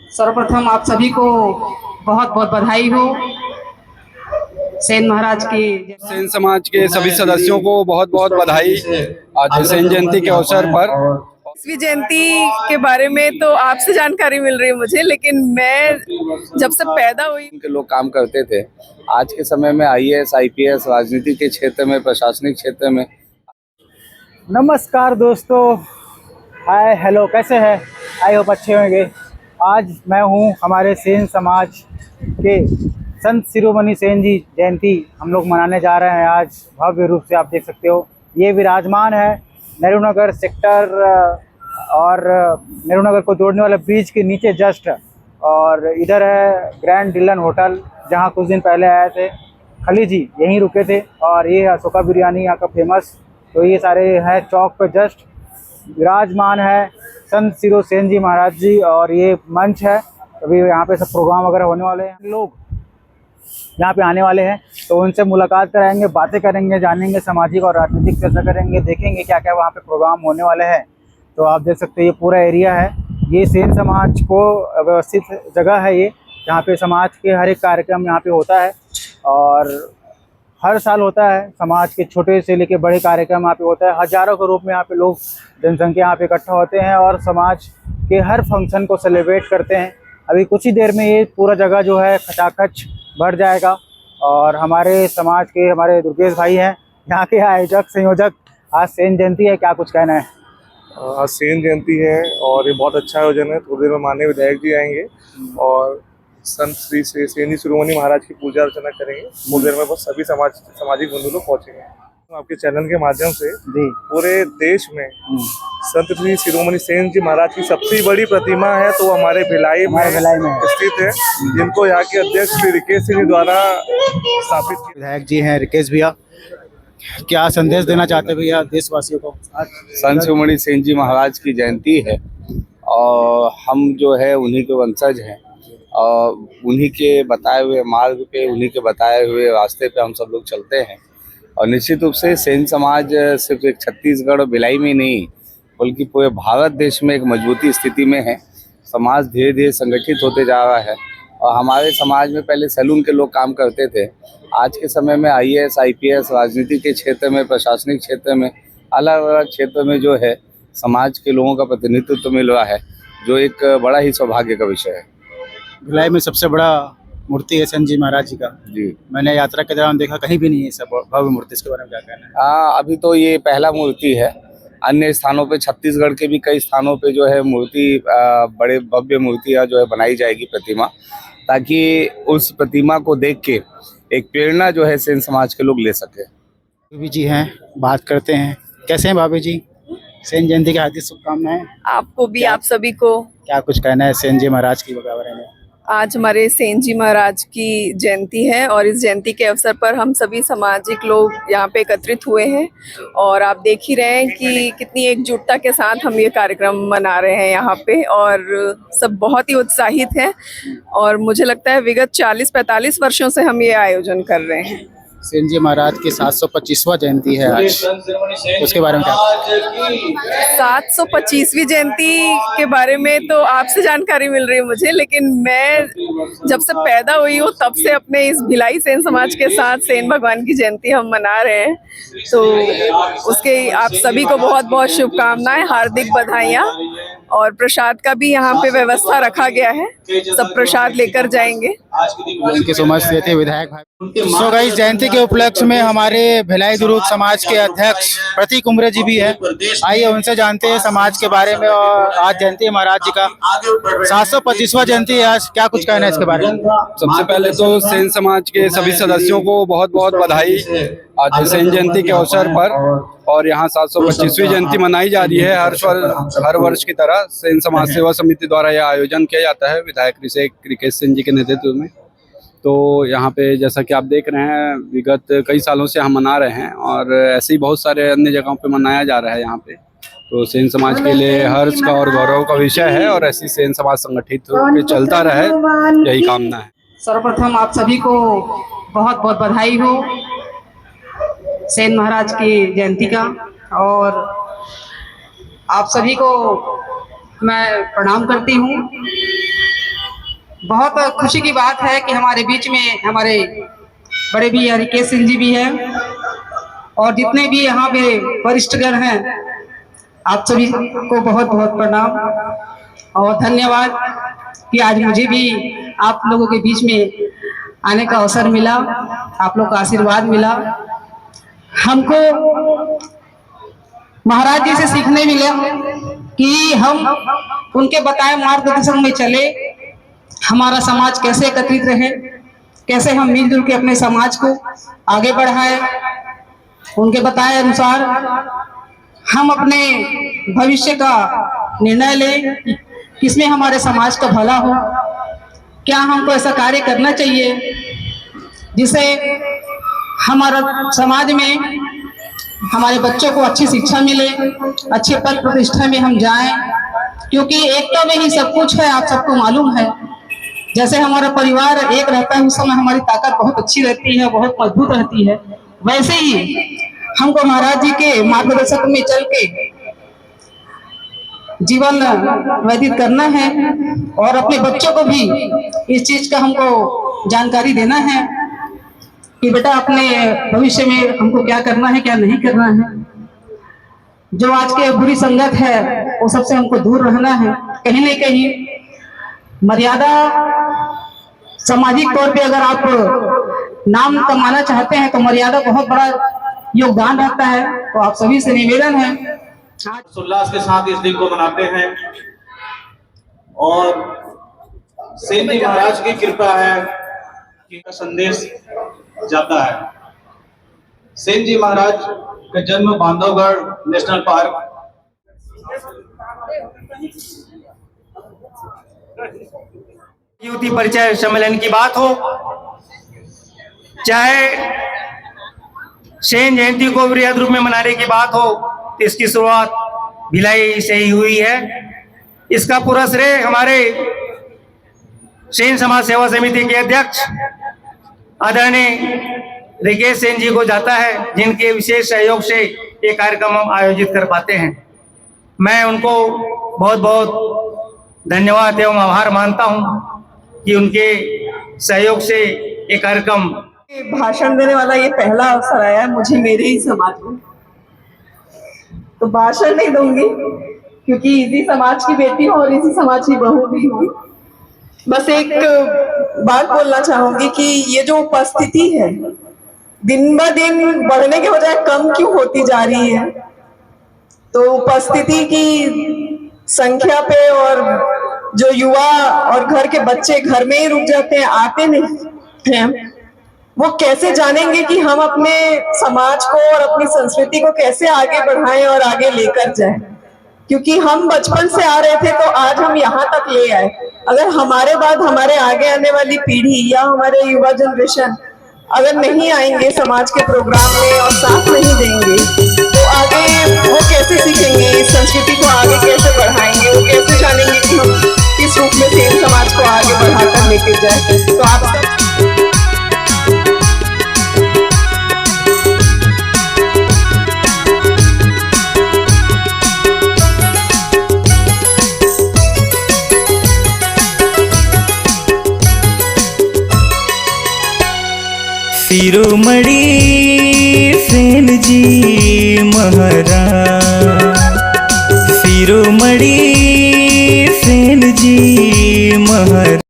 सर्वप्रथम आप सभी को बहुत बहुत बधाई हो। सेन महाराज की सेन समाज के सभी सदस्यों को बहुत बहुत बधाई आज सेन जयंती के अवसर पर। 20वीं जयंती के बारे में तो आपसे जानकारी मिल रही है मुझे, लेकिन मैं जब से पैदा हुई के लोग काम करते थे। आज के समय में आईएएस, आईपीएस, राजनीति के क्षेत्र में, प्रशासनिक क्षेत्र में। नमस्कार दोस्तों, हाय हेलो, कैसे हैं? आई होप अच्छे होंगे। आज मैं हूं हमारे सेन समाज के संत शिरोमणि सेन जी जयंती हम लोग मनाने जा रहे हैं आज भव्य रूप से। आप देख सकते हो ये विराजमान है नेहरू नगर सेक्टर और नेहरू नगर को जोड़ने वाले ब्रिज के नीचे जस्ट। और इधर है ग्रैंड डिलन होटल, जहां कुछ दिन पहले आए थे खली जी, यहीं रुके थे। और ये अशोका बिरयानी यहाँ का फेमस। तो ये सारे हैं चौक पे जस्ट विराजमान है संत शिरो सेन जी महाराज जी। और ये मंच है, अभी यहाँ पे सब प्रोग्राम वगैरह होने वाले हैं। लोग यहाँ पे आने वाले हैं तो उनसे मुलाकात कराएंगे, बातें करेंगे, जानेंगे, सामाजिक और राजनीतिक चर्चा करेंगे, देखेंगे क्या क्या वहाँ पे प्रोग्राम होने वाले हैं। तो आप देख सकते हैं ये पूरा एरिया है, ये सेन समाज को व्यवस्थित जगह है ये, जहाँ पे समाज के हर एक कार्यक्रम यहाँ पे होता है। और हर साल होता है, समाज के छोटे से लेके बड़े कार्यक्रम यहाँ पे होता है। हजारों के रूप में यहाँ पे लोग, जनसंख्या यहाँ पे इकट्ठा होते हैं और समाज के हर फंक्शन को सेलिब्रेट करते हैं। अभी कुछ ही देर में ये पूरा जगह जो है खचाखच भर जाएगा। और हमारे समाज के हमारे दुर्गेश भाई हैं यहाँ के आयोजक संयोजक। आज सेन जयंती है, क्या कुछ कहना है? आज सेन जयंती है और ये बहुत अच्छा आयोजन है। थोड़ी देर में माननीय विधायक जी आएंगे और संत श्री सेन जी शिरोमणि महाराज की पूजा अर्चना करेंगे। थोड़ी देर में बस सभी सामाजिक बंधु लोग पहुँचेंगे। आपके चैनल के माध्यम से पूरे देश में संत श्री शिरोमणि सेन जी महाराज की सबसे बड़ी प्रतिमा है तो हमारे भिलाई में स्थित है, जिनको यहाँ के अध्यक्ष श्री रिकेश सिंह जी द्वारा स्थापित किया। विधायक जी हैं रिकेश भैया, क्या संदेश देना चाहते हैं भैया देशवासियों को? संत शिरोमणि सेन जी महाराज की जयंती है और हम जो है उन्हीं के वंशज हैं और उन्हीं के बताए हुए मार्ग पे, उन्हीं के बताए हुए रास्ते पे हम सब लोग चलते हैं। और निश्चित रूप से सेन समाज सिर्फ एक छत्तीसगढ़ और भिलाई में नहीं बल्कि पूरे भारत देश में एक मजबूती स्थिति में है। समाज धीरे धीरे संगठित होते जा रहा है और हमारे समाज में पहले सैलून के लोग काम करते थे। आज के समय में आईएएस, आईपीएस, राजनीति के क्षेत्र में, प्रशासनिक क्षेत्र में, अलग अलग क्षेत्र में जो है समाज के लोगों का प्रतिनिधित्व मिल रहा है, जो एक बड़ा ही सौभाग्य का विषय है। भिलाई में सबसे बड़ा मूर्ति है सेन जी महाराज जी का। जी, मैंने यात्रा के दौरान देखा, कहीं भी नहीं है सब भव्य मूर्ति। इसके बारे में क्या कहना है? हाँ, अभी तो ये पहला मूर्ति है। अन्य स्थानों पे, छत्तीसगढ़ के भी कई स्थानों पे जो है मूर्ति, बड़े भव्य मूर्तियाँ जो है बनाई जाएगी, प्रतिमा, ताकि उस प्रतिमा को देख के एक प्रेरणा जो है सेन समाज के लोग ले सके। भाभी जी हैं, बात करते हैं। कैसे हैं भाभी जी? सेन जयंती की हार्दिक शुभकामनाएं। आपको भी, आप सभी को। क्या कुछ कहना है सेन जी महाराज की बारे में? आज हमारे सेन जी महाराज की जयंती है और इस जयंती के अवसर पर हम सभी सामाजिक लोग यहाँ पे एकत्रित हुए हैं। और आप देख ही रहे हैं कि कितनी एकजुटता के साथ हम ये कार्यक्रम मना रहे हैं यहाँ पे, और सब बहुत ही उत्साहित हैं। और मुझे लगता है विगत 40-45 वर्षों से हम ये आयोजन कर रहे हैं। सेन जी महाराज की 725वां जयंती है आज, उसके बारे में क्या? 725वीं जयंती के बारे में तो आपसे जानकारी मिल रही है मुझे, लेकिन मैं जब से पैदा हुई हूँ तब से अपने इस भिलाई सेन समाज के साथ सेन भगवान की जयंती हम मना रहे हैं। तो उसके आप सभी को बहुत बहुत शुभकामनाएं, हार्दिक बधाइयाँ। और प्रसाद का भी यहाँ पे व्यवस्था रखा गया है, सब प्रसाद लेकर जाएंगे। थैंक यू सो मच देते विधायक भाई। सो गाइस, जयंती के उपलक्ष्य में हमारे भिलाई दुर्ग समाज के अध्यक्ष प्रतीक उमरे जी भी हैं। आइए उनसे जानते हैं समाज के बारे में। और आज जयंती है महाराज जी का, 725वां जयंती है आज, क्या कुछ कहना है इसके बारे में? सबसे पहले तो सेन समाज के सभी सदस्यों को बहुत बहुत बधाई आज सेन जयंती के अवसर पर। और यहाँ 725वीं जयंती मनाई जा रही है। हर वर्ष की तरह सेन समाज सेवा समिति द्वारा यह आयोजन किया जाता है विधायक रिकेश सिंह जी के नेतृत्व में। तो यहाँ पे जैसा कि आप देख रहे हैं, विगत कई सालों से हम मना रहे हैं और ऐसे ही बहुत सारे अन्य जगहों पे मनाया जा रहा है यहाँ पे। तो सेन समाज के लिए हर्ष का और गौरव का विषय है और ऐसी सेन समाज संगठित होकर चलता रहे, यही कामना है। सर्वप्रथम आप सभी को बहुत बहुत बधाई हो सेन महाराज की जयंती का। और आप सभी को मैं प्रणाम करती हूँ। बहुत खुशी की बात है कि हमारे बीच में हमारे बड़े भी हरिकेश सिंह जी भी हैं और जितने भी यहाँ पे वरिष्ठगण हैं, आप सभी को बहुत बहुत प्रणाम और धन्यवाद कि आज मुझे भी आप लोगों के बीच में आने का अवसर मिला, आप लोग का आशीर्वाद मिला। हमको महाराज जी से सीखने मिला कि हम उनके बताए मार्गदर्शन में चले, हमारा समाज कैसे एकत्रित रहे, कैसे हम मिलजुल के अपने समाज को आगे बढ़ाए। उनके बताए अनुसार हम अपने भविष्य का निर्णय लें, किसमें हमारे समाज का भला हो, क्या हमको ऐसा कार्य करना चाहिए जिससे हमारा समाज में हमारे बच्चों को अच्छी शिक्षा मिले, अच्छे पद प्रतिष्ठा में हम जाएं, क्योंकि एकता में ही सब कुछ है। आप सबको मालूम है, जैसे हमारा परिवार एक रहता है उस समय हमारी ताकत बहुत अच्छी रहती है, बहुत मजबूत रहती है। वैसे ही हमको महाराज जी के मार्गदर्शन में चल के जीवन व्यतीत करना है और अपने बच्चों को भी इस चीज का हमको जानकारी देना है कि बेटा अपने भविष्य में हमको क्या करना है, क्या नहीं करना है। जो आज के बुरी संगत है वो सबसे हमको दूर रहना है। कहीं न कहीं मर्यादा सामाजिक तौर पे अगर आप नाम कमाना चाहते हैं तो मर्यादा बहुत बड़ा योगदान रहता है। तो आप सभी से निवेदन है, उल्लास के साथ इस दिन को मनाते हैं और सेन जी महाराज की कृपा है कि का संदेश जाता है। सेन जी महाराज का जन्म बांधवगढ़ नेशनल पार्क युवती परिचय सम्मेलन की बात हो, चाहे सेन जयंती को वृहद रूप में मनाने की बात हो, तो इसकी शुरुआत भिलाई से ही हुई है। इसका पूरा श्रेय हमारे सेन समाज सेवा समिति के अध्यक्ष आदरणीय हरिकेश सेन जी को जाता है, जिनके विशेष सहयोग से ये कार्यक्रम हम आयोजित कर पाते हैं। मैं उनको बहुत बहुत धन्यवाद एवं आभार मानता हूं कि उनके सहयोग से ये कार्यक्रम भाषण देने वाला ये पहला अवसर आया है मुझे मेरे ही समाज में, तो भाषण नहीं दूंगी क्योंकि इसी समाज की बेटी हूँ और इसी समाज की बहू भी हूँ। बस एक बात बोलना चाहूंगी कि ये जो उपस्थिति है दिन ब दिन बढ़ने के बजाय कम क्यों होती जा रही है, तो उपस्थिति की संख्या पे और जो युवा और घर के बच्चे घर में ही रुक जाते हैं, आते नहीं हैं, वो कैसे जानेंगे कि हम अपने समाज को और अपनी संस्कृति को कैसे आगे बढ़ाएं और आगे लेकर जाएं। क्योंकि हम बचपन से आ रहे थे तो आज हम यहाँ तक ले आए। अगर हमारे बाद हमारे आगे आने वाली पीढ़ी या हमारे युवा जनरेशन अगर नहीं आएंगे समाज के प्रोग्राम में और साथ नहीं देंगे तो आगे वो कैसे सीखेंगे, इस संस्कृति को आगे कैसे बढ़ाएंगे, वो कैसे जानेंगे कि हम किस रूप में सेन समाज को आगे बढ़ाकर लेके जाए। तो आप सब शिरोमणि सेन जी महाराज, शिरोमणि सेन जी महाराज।